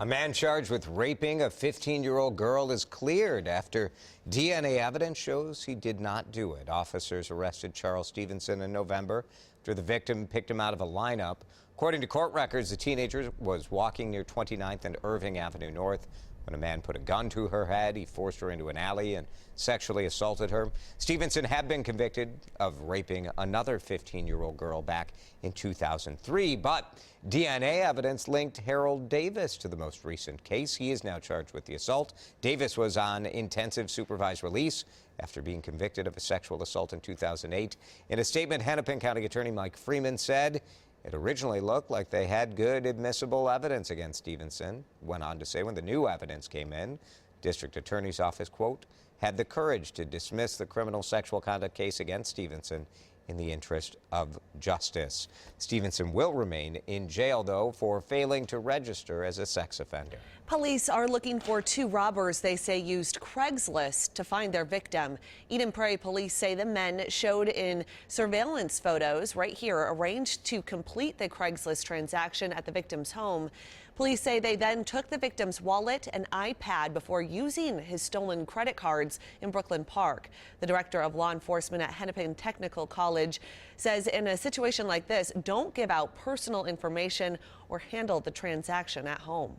A man charged with raping a 15-year-old girl is cleared after DNA evidence shows he did not do it. Officers arrested Charles Stevenson in November after the victim picked him out of a lineup. According to court records, the teenager was walking near 29th and Irving Avenue North when a man put a gun to her head. He forced her into an alley and sexually assaulted her. Stevenson had been convicted of raping another 15-year-old girl back in 2003, but DNA evidence linked Harold Davis to the most recent case. He is now charged with the assault. Davis was on intensive supervised release after being convicted of a sexual assault in 2008. In a statement, Hennepin County Attorney Mike Freeman said it originally looked like they had good admissible evidence against Stevenson. Went on to say when the new evidence came in, District Attorney's Office, quote, had the courage to dismiss the criminal sexual conduct case against Stevenson in the interest of justice. Stevenson will remain in jail, though, for failing to register as a sex offender. Police are looking for two robbers they say used Craigslist to find their victim. Eden Prairie police say the men showed in surveillance photos right here arranged to complete the Craigslist transaction at the victim's home. Police say they then took the victim's wallet and iPad before using his stolen credit cards in Brooklyn Park. The director of law enforcement at Hennepin Technical College says in a situation like this, don't give out personal information or handle the transaction at home.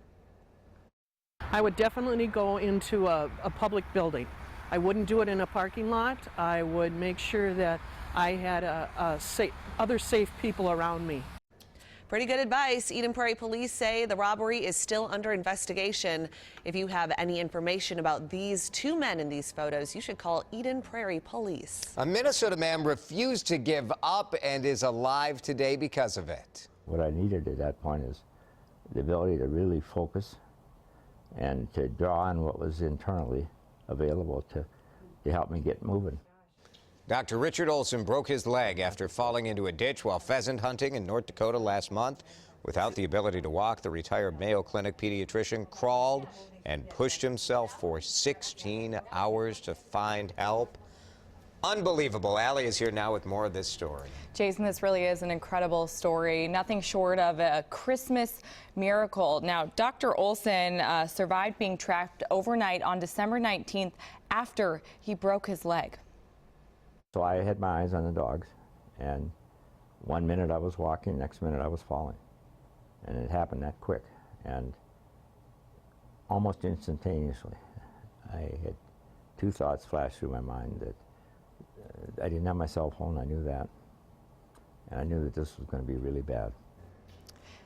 I would definitely go into a public building. I wouldn't do it in a parking lot. I would make sure that I had other safe people around me. Pretty good advice. Eden Prairie police say the robbery is still under investigation. If you have any information about these two men in these photos, you should call Eden Prairie Police. A Minnesota man refused to give up and is alive today because of it. What I needed at that point is the ability to really focus and to draw on what was internally available to help me get moving. Dr. Richard Olson broke his leg after falling into a ditch while pheasant hunting in North Dakota last month. Without the ability to walk, the retired Mayo Clinic pediatrician crawled and pushed himself for 16 hours to find help. Unbelievable. Allie is here now with more of this story. Jason, this really is an incredible story. Nothing short of a Christmas miracle. Now, Dr. Olson survived being trapped overnight on December 19th after he broke his leg. So I had my eyes on the dogs, and 1 minute I was walking, next minute I was falling. And it happened that quick, and almost instantaneously. I had two thoughts flash through my mind that I didn't have my cell phone, I knew that. And I knew that this was going to be really bad.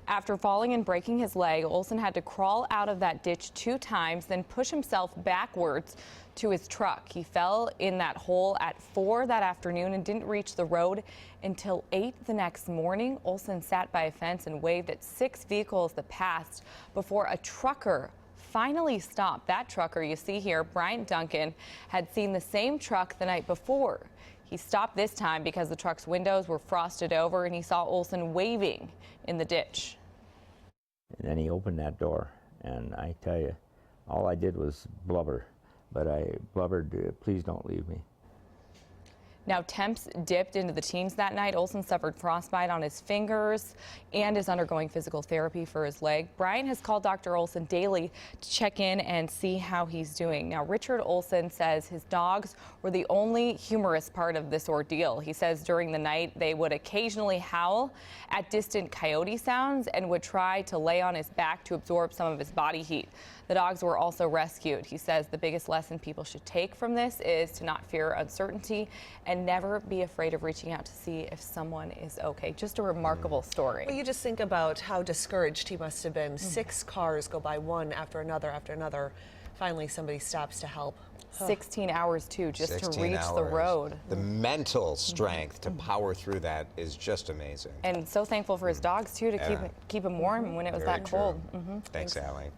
After falling and breaking his leg, Olson had to crawl out of that ditch 2 times, then push himself backwards to his truck. He fell in that hole at 4 that afternoon and didn't reach the road until 8 the next morning. Olson sat by a fence and waved at 6 vehicles that passed before a trucker finally stopped. That trucker you see here, Bryant Duncan, had seen the same truck the night before. He stopped this time because the truck's windows were frosted over and he saw Olson waving in the ditch. And then he opened that door, and I tell you, all I did was blubber. But I blubbered, please don't leave me. Now, temps dipped into the teens that night. Olson suffered frostbite on his fingers and is undergoing physical therapy for his leg. Brian has called Dr. Olson daily to check in and see how he's doing. Now, Richard Olson says his dogs were the only humorous part of this ordeal. He says during the night they would occasionally howl at distant coyote sounds and would try to lay on his back to absorb some of his body heat. The dogs were also rescued. He says the biggest lesson people should take from this is to not fear uncertainty and never be afraid of reaching out to see if someone is okay. Just a remarkable story. Well, you just think about how discouraged he must have been. 6 cars go by one after another after another. Finally, somebody stops to help. 16 hours, too, just to reach the road. The mental strength to power through that is just amazing. And so thankful for his dogs, too, to keep him warm when it was Very that cold. Thanks, Allie.